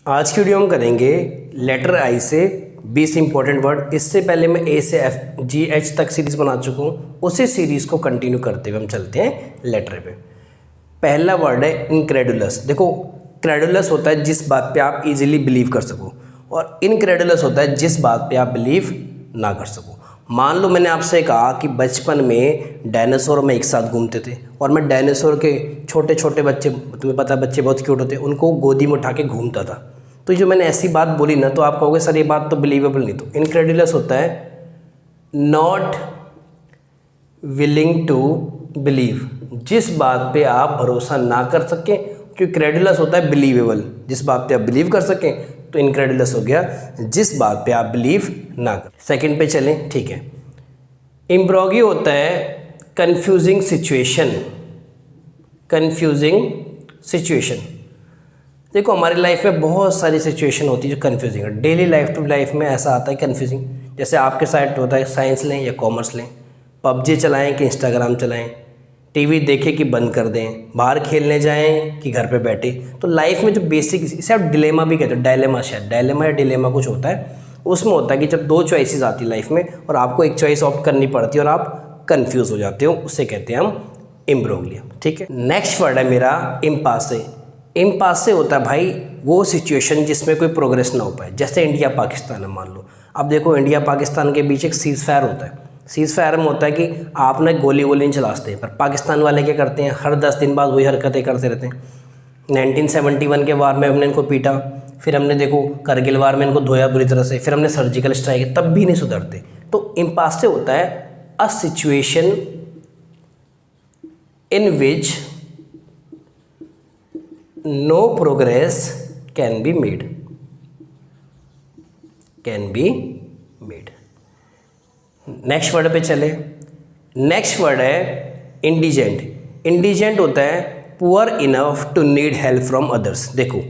आज की वीडियो हम करेंगे लेटर आई से 20 इंपॉर्टेंट वर्ड। इससे पहले मैं ए से एफ जी एच तक सीरीज़ बना चुका हूँ। उसी सीरीज़ को कंटिन्यू करते हुए हम चलते हैं लेटर पे। पहला वर्ड है इनक्रेडुलस। देखो, क्रेडुलस होता है जिस बात पे आप इजीली बिलीव कर सको, और इनक्रेडुलस होता है जिस बात पे आप बिलीव ना कर सको। मान लो मैंने आपसे कहा कि बचपन में डायनासोर में एक साथ घूमते थे, और मैं डायनासोर के छोटे छोटे बच्चे, तुम्हें पता है बच्चे बहुत क्यूट होते हैं, उनको गोदी में उठा के घूमता था। तो जो मैंने ऐसी बात बोली ना, तो आप कहोगे सर ये बात तो बिलीवेबल नहीं। तो इनक्रेडुलस होता है नॉट विलिंग टू बिलीव, जिस बात पे आप भरोसा ना कर सकें। क्योंकि क्रेडुलस होता है बिलीवेबल, जिस बात पे आप बिलीव कर सकें। तो इनक्रेडुलस हो गया जिस बात पे आप बिलीव ना कर। सेकंड पे चलें, ठीक है। इम्ब्रोगियो होता है कंफ्यूजिंग सिचुएशन। कंफ्यूजिंग सिचुएशन, देखो हमारी लाइफ में बहुत सारी सिचुएशन होती है जो कंफ्यूजिंग है। डेली लाइफ टू लाइफ में ऐसा आता है कंफ्यूजिंग। जैसे आपके साइड होता है साइंस लें या कॉमर्स लें, पबजी चलाएं कि इंस्टाग्राम चलाएं, टीवी देखें कि बंद कर दें, बाहर खेलने जाएं कि घर पे बैठे। तो लाइफ में जो बेसिक, इसे आप डिलेमा भी कहते हो, डायलेमा, शायद डायलेमा या डिलेमा कुछ होता है। उसमें होता है कि जब दो चॉइसेस आती है लाइफ में और आपको एक चॉइस ऑप्ट करनी पड़ती है और आप कंफ्यूज हो जाते हो, उसे कहते हैं हम इम्ब्रोग्लियो। ठीक है। नेक्स्ट वर्ड है मेरा इम्पासे। इम्पासे होता है भाई वो सिचुएशन जिसमें कोई प्रोग्रेस ना हो पाए। जैसे इंडिया पाकिस्तान है, मान लो। अब देखो इंडिया पाकिस्तान के बीच एक सीज फायर होता है। सीज फायर में होता है कि आप ना गोली वोली नहीं चलाते हैं, पर पाकिस्तान वाले क्या करते हैं, हर 10 दिन बाद वही हरकतें करते रहते हैं। 1971 के वार में हमने इनको पीटा, फिर हमने देखो करगिल वार में इनको धोया बुरी तरह से, फिर हमने सर्जिकल स्ट्राइक, तब भी नहीं सुधरते। तो इम्पासे होता है a situation in which no progress can be made. Can be made. Next word पे चले। नेक्स्ट वर्ड है इंडिजेंट। इंडिजेंट होता है poor enough to need help from others. देखो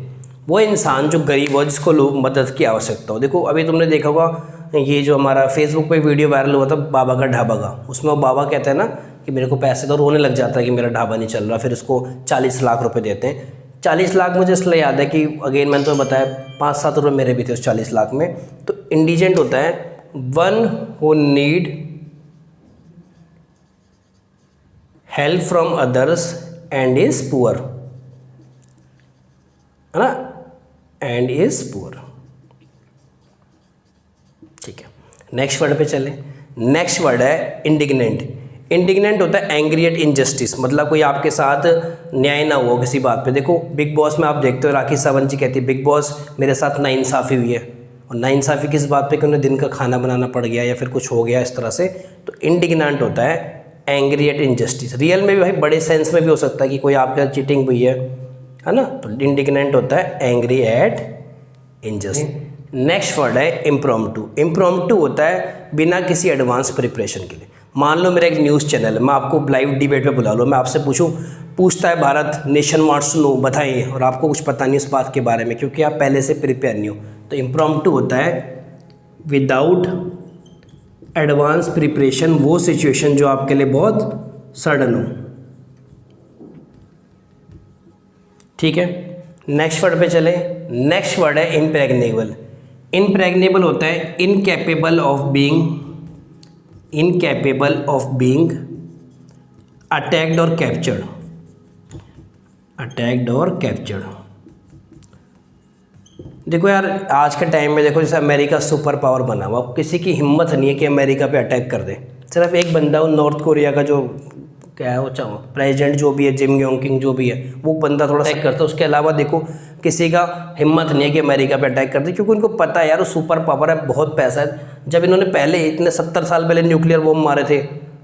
वो इंसान जो गरीब हो, जिसको लोग मदद की आवश्यकता हो। देखो अभी तुमने देखा होगा ये जो हमारा फेसबुक पे वीडियो वायरल हुआ था बाबा का ढाबा का, उसमें वो बाबा कहता है ना कि मेरे को पैसे दो, रोने लग जाता है कि मेरा ढाबा नहीं चल रहा। फिर उसको 40 लाख रुपए देते हैं। 40 लाख मुझे इसलिए याद है कि अगेन मैंने तुम्हें बताया 5-7 रुपये मेरे भी थे उस 40 लाख में। तो इंडिजेंट होता है one who need help from others and is poor, है ना, एंड इज पुअर। ठीक है। नेक्स्ट वर्ड पे चले। नेक्स्ट वर्ड है इंडिग्नेंट। इंडिग्नेंट होता है एंग्री एट इनजस्टिस, मतलब कोई आपके साथ न्याय ना हो किसी बात पे। देखो बिग बॉस में आप देखते हो राखी सावंत जी कहती है बिग बॉस मेरे साथ नाइंसाफ़ी हुई है। और नाइंसाफ़ी किस बात पे कि उन्हें दिन का खाना बनाना पड़ गया या फिर कुछ हो गया इस तरह से। तो इंडिग्नेंट होता है एंग्री एट इनजस्टिस। रियल में भी भाई बड़े सेंस में भी हो सकता है कि कोई आपके साथ चीटिंग हुई है ना। तो इंडिग्नेंट होता है angry at injustice. Next word है इम्प्रॉम्प्टू। इम्प्रॉम्प्टू होता है बिना किसी एडवांस प्रिपरेशन के लिए। मान लो मेरा एक न्यूज़ चैनल है, मैं आपको लाइव डिबेट पे बुला लो, मैं आपसे पूछता है भारत नेशन मार्च नो बताइए, और आपको कुछ पता नहीं उस बात के बारे में क्योंकि आप पहले से प्रिपेयर नहीं हो। तो इम्प्रॉम्प्टू होता है विदाउट एडवांस प्रिपरेशन, वो सिचुएशन जो आपके लिए बहुत सडन हो। ठीक है। नेक्स्ट वर्ड पे चले। नेक्स्ट वर्ड है इम्प्रेग्नेबल। इम्प्रेग्नेबल होता है इनकैपेबल ऑफ बीइंग अटैक्ड और कैप्चर्ड। अटैक्ड और कैप्चर्ड। देखो यार आज के टाइम में देखो जैसे अमेरिका सुपर पावर बना हुआ, किसी की हिम्मत नहीं है कि अमेरिका पे अटैक कर दे। सिर्फ एक बंदा वो नॉर्थ कोरिया का जो क्या है वो प्रेसिडेंट जो भी है, जिम योंग किंग जो भी है, वो बंदा थोड़ा अटैक करता है। उसके अलावा देखो किसी का हिम्मत नहीं है कि अमेरिका पे अटैक कर दे, क्योंकि उनको पता है यार वो सुपर पावर है, बहुत पैसा है। जब इन्होंने पहले इतने 70 साल पहले न्यूक्लियर बॉम्ब मारे थे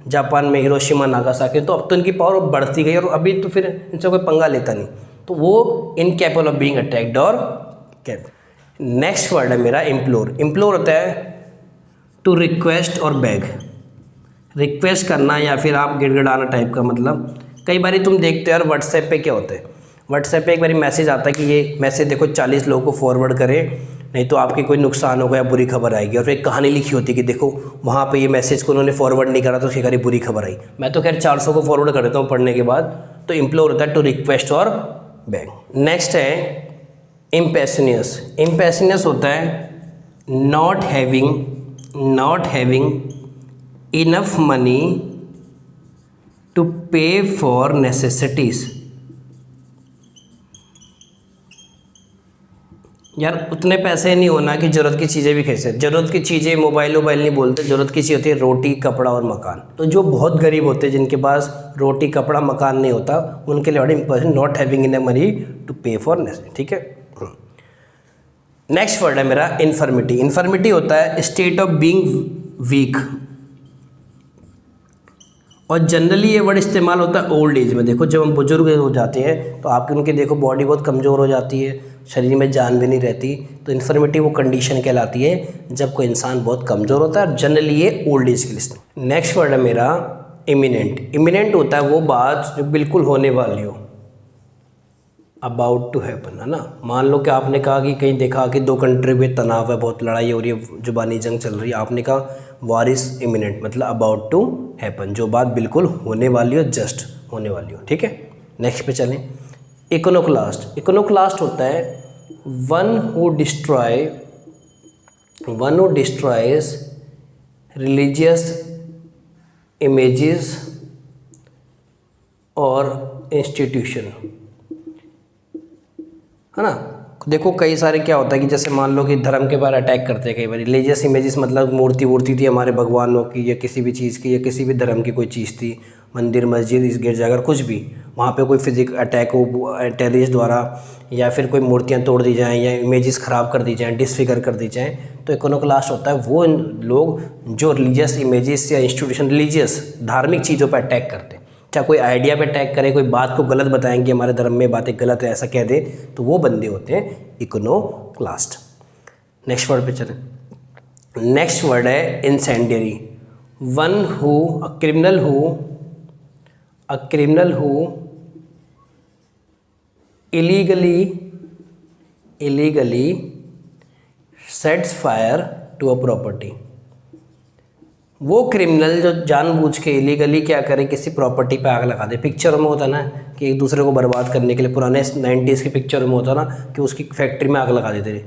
जापान में, हिरोशिमा नागासाकी, तो अब तो इनकी पावर बढ़ती गई और अभी तो फिर इनसे कोई पंगा लेता नहीं। तो वो इनकैपेबल ऑफ बीइंग अटैक्ड और कैप। नेक्स्ट वर्ड है मेरा इम्प्लोर। इम्प्लोर होता है टू रिक्वेस्ट और बैग। रिक्वेस्ट करना या फिर आप गिड़गिड़ाना टाइप का। मतलब कई बार तुम देखते हो यार व्हाट्सएप पे क्या होता है, व्हाट्सएप पे एक बार मैसेज आता है कि ये मैसेज देखो 40 लोगों को फॉरवर्ड करें, नहीं तो आपकी कोई नुकसान होगा या बुरी खबर आएगी। और फिर एक कहानी लिखी होती है कि देखो वहाँ पे ये मैसेज को उन्होंने फॉरवर्ड नहीं करा तो उसके खैर बुरी खबर आई। मैं तो खैर 400 को फॉरवर्ड कर देता हूँ पढ़ने के बाद। तो इम्प्लोर होता है टू रिक्वेस्ट और बैग। नेक्स्ट है इम्पेसिनियस होता है not having enough money to pay for necessities. यार उतने पैसे नहीं होना कि ज़रूरत की चीज़ें भी खरीद। ज़रूरत की चीज़ें मोबाइल नहीं बोलते, ज़रूरत की चीज़ होती है रोटी, कपड़ा और मकान। तो जो बहुत गरीब होते हैं जिनके पास रोटी, कपड़ा, मकान नहीं होता, उनके लिए बड़ी important not having in money to pay for necessity. ठीक है, नेक्स्ट वर्ड है मेरा इन्फर्मिटी। इन्फर्मिटी होता है स्टेट ऑफ बीइंग वीक, और जनरली ये वर्ड इस्तेमाल होता है ओल्ड एज में। देखो जब हम बुजुर्ग हो जाते हैं तो आपकी उनकी देखो बॉडी बहुत कमज़ोर हो जाती है, शरीर में जान भी नहीं रहती। तो इन्फर्मिटी वो कंडीशन कहलाती है जब कोई इंसान बहुत कमज़ोर होता है, और जनरली ये ओल्ड एज के लिए। नेक्स्ट वर्ड है मेरा इमिनेंट। इमिनेंट होता है वो बात जो बिल्कुल होने वाली हो, अबाउट टू हैपन, है ना। मान लो कि आपने कहा कि कहीं देखा कि दो कंट्री में तनाव है, बहुत लड़ाई हो रही है, जुबानी जंग चल रही है, आपने कहा वार इज़ इमिनेंट, मतलब अबाउट टू हैपन, जो बात बिल्कुल होने वाली हो, जस्ट होने वाली हो। ठीक है, नेक्स्ट पे चलें। इकोनोक्लास्ट। इकोनोक्लास्ट होता है one who destroys religious images और इंस्टीट्यूशन, है ना। देखो कई सारे क्या होता है कि जैसे मान लो कि धर्म के बारे अटैक करते हैं कई बार। रिलीजियस इमेजेस मतलब मूर्ति थी हमारे भगवानों की, या किसी भी चीज़ की, या किसी भी धर्म की कोई चीज़ थी, मंदिर, मस्जिद, इस गिरजाघर, कुछ भी, वहाँ पे कोई फिजिक अटैक हो टेररिस्ट द्वारा, या फिर कोई मूर्तियाँ तोड़ दी जाएँ, या इमेजेस ख़राब कर दी जाएँ, डिसफिगर कर दी जाएँ, तो इकोनोक्लास्ट होता है वो लोग जो रिलीजियस इमेजेस या इंस्टीट्यूशन, रिलीजियस धार्मिक चीज़ों पर अटैक करते हैं। चाहे कोई आइडिया पे अटैक करे, कोई बात को गलत बताएंगे, हमारे धर्म में बातें गलत है ऐसा कह दे, तो वो बंदे होते हैं इकोनोक्लास्ट। नेक्स्ट वर्ड पे चलें। नेक्स्ट वर्ड है incendiary. One who a criminal who illegally sets fire to a property. वो क्रिमिनल जो जानबूझ के इलीगली क्या करे, किसी प्रॉपर्टी पे आग लगा दे। पिक्चरों में होता है ना कि एक दूसरे को बर्बाद करने के लिए, पुराने 90s की पिक्चरों में होता ना कि उसकी फैक्ट्री में आग लगा देते थे,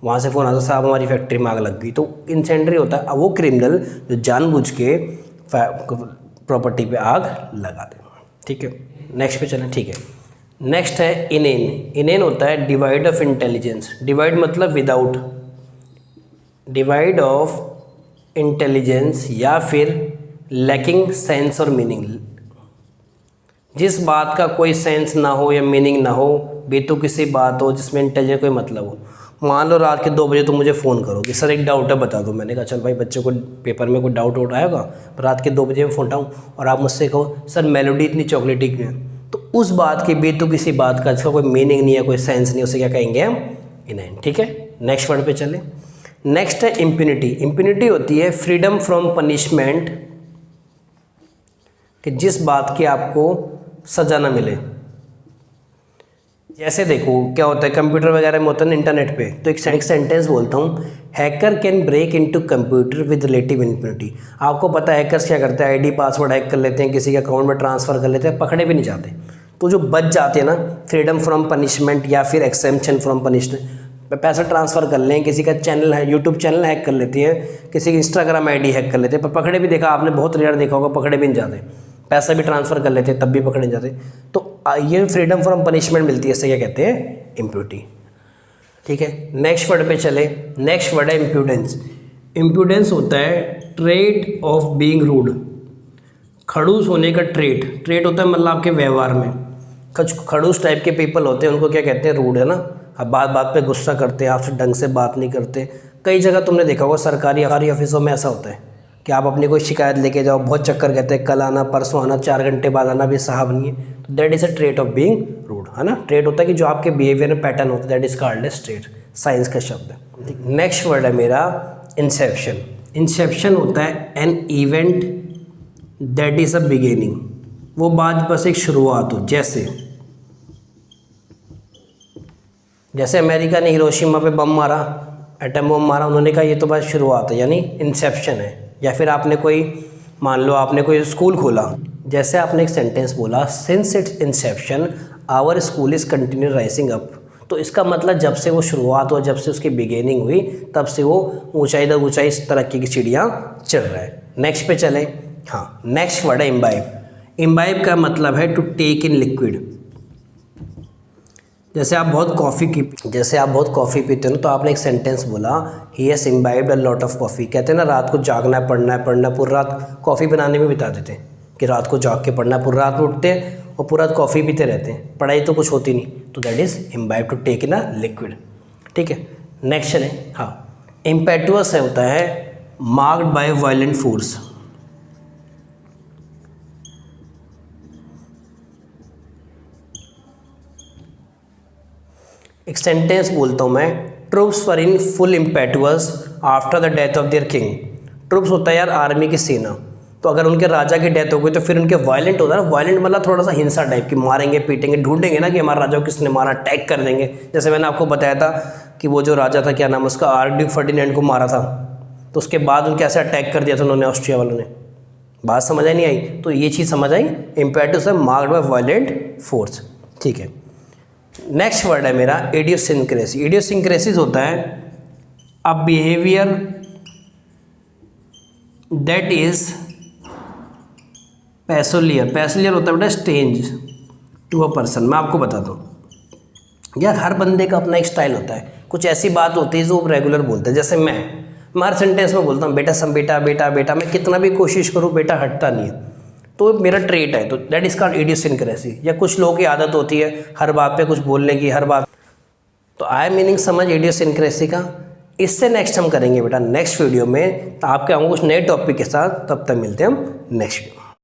वहाँ से फ़ोन आता साहब हमारी फैक्ट्री में आग लग गई, तो इंसेंडरी होता है वो क्रिमिनल जो जानबूझ के प्रॉपर्टी पे आग लगा दे। ठीक है, नेक्स्ट पे चलें। ठीक है, नेक्स्ट है इनेन। इनेन होता है डिवाइड ऑफ इंटेलिजेंस। डिवाइड मतलब विदाउट, डिवाइड ऑफ इंटेलिजेंस या फिर लैकिंग सेंस और मीनिंग। जिस बात का कोई सेंस ना हो या मीनिंग ना हो, बेतु किसी बात हो जिसमें इंटेलिजेंस कोई मतलब हो। मान लो रात के 2 बजे तुम मुझे फ़ोन करो कि सर एक डाउट है बता दो। मैंने कहा चल भाई बच्चे को पेपर में कोई डाउट आया होगा, रात के 2 बजे मैं फ़ोन उठाऊँ और आप मुझसे कहो सर मेलोडी इतनी चॉकलेटी क्यों है, तो उस बात की बेतु किसी बात का जिसका कोई मीनिंग नहीं है, कोई सेंस नहीं, उसे क्या कहेंगे हम? इनेन। ठीक है, नेक्स्ट वर्ड पे चलें। नेक्स्ट है इम्प्यूनिटी। इम्प्यूनिटी होती है फ्रीडम फ्रॉम पनिशमेंट, कि जिस बात की आपको सज़ा ना मिले। जैसे देखो क्या होता है कंप्यूटर वगैरह में होता है ना, इंटरनेट पे, तो एक सेंटेंस बोलता हूँ, hacker can break into computer with relative impunity. आपको पता है हैकर्स क्या करते हैं, आईडी पासवर्ड हैक कर लेते हैं, किसी के अकाउंट में ट्रांसफ़र कर लेते हैं, पकड़े भी नहीं जाते। तो जो बच जाते हैं ना फ्रीडम फ्रॉम पनिशमेंट या फिर एक्सेम्पशन फ्रॉम पनिशमेंट, पैसा ट्रांसफ़र कर लें, किसी का चैनल है, यूट्यूब चैनल हैक कर लेती है, किसी की इंस्टाग्राम आईडी हैक कर लेते हैं, पर पकड़े भी, देखा आपने बहुत रेयर देखा होगा, पकड़े भी नहीं जाते। पैसा भी ट्रांसफ़र कर लेते हैं तब भी पकड़े नहीं जाते। तो ये फ्रीडम फ्रॉम पनिशमेंट मिलती है, इससे क्या कहते हैं? इम्प्यूनिटी। ठीक है, नेक्स्ट वर्ड पे चले। नेक्स्ट वर्ड है इम्प्यूडेंस। इम्प्यूडेंस होता है ट्रेट ऑफ बीइंग रूड, खड़ूस होने का ट्रेट। ट्रेट होता है मतलब आपके व्यवहार में कुछ खड़ूस टाइप के पीपल होते हैं, उनको क्या कहते हैं? रूड, है ना। अब बात बात पे गुस्सा करते हैं, आपसे ढंग से बात नहीं करते। कई जगह तुमने देखा होगा सरकारी ऑफिसों में ऐसा होता है कि आप अपनी कोई शिकायत लेके जाओ, बहुत चक्कर कहते हैं, कल आना, परसों आना, 4 घंटे बाद आना, भी साहब नहीं है, तो that is a trait of being rude, है ना। ट्रेट होता है कि जो आपके बिहेवियर में पैटर्न होता है, that is called as trait, science का शब्द है। नेक्स्ट वर्ड है मेरा इंसेप्शन। इंसेप्शन होता है an event that is a beginning, वो बात बस एक शुरुआत हो। जैसे अमेरिका ने हिरोशिमा पे बम मारा, एटम बम मारा, उन्होंने कहा ये तो बस शुरुआत है, यानी इंसेप्शन है। या फिर आपने कोई, मान लो आपने कोई स्कूल खोला, जैसे आपने एक सेंटेंस बोला, since its inception our school is continue rising up, तो इसका मतलब जब से वो शुरुआत हुआ, जब से उसकी बिगेनिंग हुई, तब से वो ऊंचाई दर ऊंचाई इस तरक्की की सीढ़ियाँ चढ़ रहा है। नेक्स्ट पे चलें। हाँ, नेक्स्ट वर्ड है इम्बाइब। इम्बाइब का मतलब है टू टेक इन लिक्विड। जैसे आप बहुत कॉफ़ी पीते हो तो आपने एक सेंटेंस बोला, he has imbibed a lot of coffee. कहते हैं ना रात को जागना है, पढ़ना है, पूरी रात कॉफ़ी बनाने में बिता देते हैं कि रात को जाग के पढ़ना है, पूरी रात में उठते हैं और पूरा रात कॉफ़ी पीते रहते हैं, पढ़ाई तो कुछ होती नहीं। तो that is imbibe, to take in a liquid. ठीक है, नेक्स्ट चलें। हाँ, इम्पेटुअस होता है मार्क्ड बाय वायलेंट फोर्स। एक सेंटेंस बोलता हूँ मैं, troops were in full impetuous after the death of their king. Troops होता है यार आर्मी की सेना, तो अगर उनके राजा की डेथ हो गई तो फिर उनके वायलेंट होता है ना, वायलेंट मतलब थोड़ा सा हिंसा टाइप की, मारेंगे पीटेंगे, ढूंढेंगे ना कि हमारा राजा को किसने मारा, अटैक कर देंगे। जैसे मैंने आपको बताया था कि वो जो राजा था, क्या नाम उसका, आर्कड्यूक फर्डिनेंड को मारा था, तो उसके बाद उनके ऐसे अटैक कर दिया था उन्होंने, ऑस्ट्रिया वालों ने। बात समझ आई नहीं आई? तो ये चीज़ समझ आई, इम्पेटुअस है मार्क्ड बाय वायलेंट फोर्स। ठीक है, नेक्स्ट वर्ड है मेरा इडियोसिंक्रेसी। इडियोसिंक्रेसीज होता है अ बिहेवियर दैट इज पैसोलियर। पैसोलियर होता है बेटा स्ट्रेंज टू अ पर्सन। मैं आपको बताता हूँ यार, हर बंदे का अपना एक स्टाइल होता है। कुछ ऐसी बात होती है जो रेगुलर बोलते हैं, जैसे मैं हर सेंटेंस में बोलता हूँ बेटा बेटा बेटा, मैं कितना भी कोशिश करूँ बेटा हटता नहीं है, तो मेरा ट्रेट है, तो दैट इज़ कॉल्ड इडियोसिंक्रेसी। या कुछ लोगों की आदत होती है हर बात पे कुछ बोलने की, हर बात। तो आई मीनिंग समझ इडियोसिंक्रेसी का। इससे नेक्स्ट हम करेंगे बेटा नेक्स्ट वीडियो में, तो आपके आऊँगा कुछ नए टॉपिक के साथ। तब तक मिलते हैं हम नेक्स्ट वीडियो।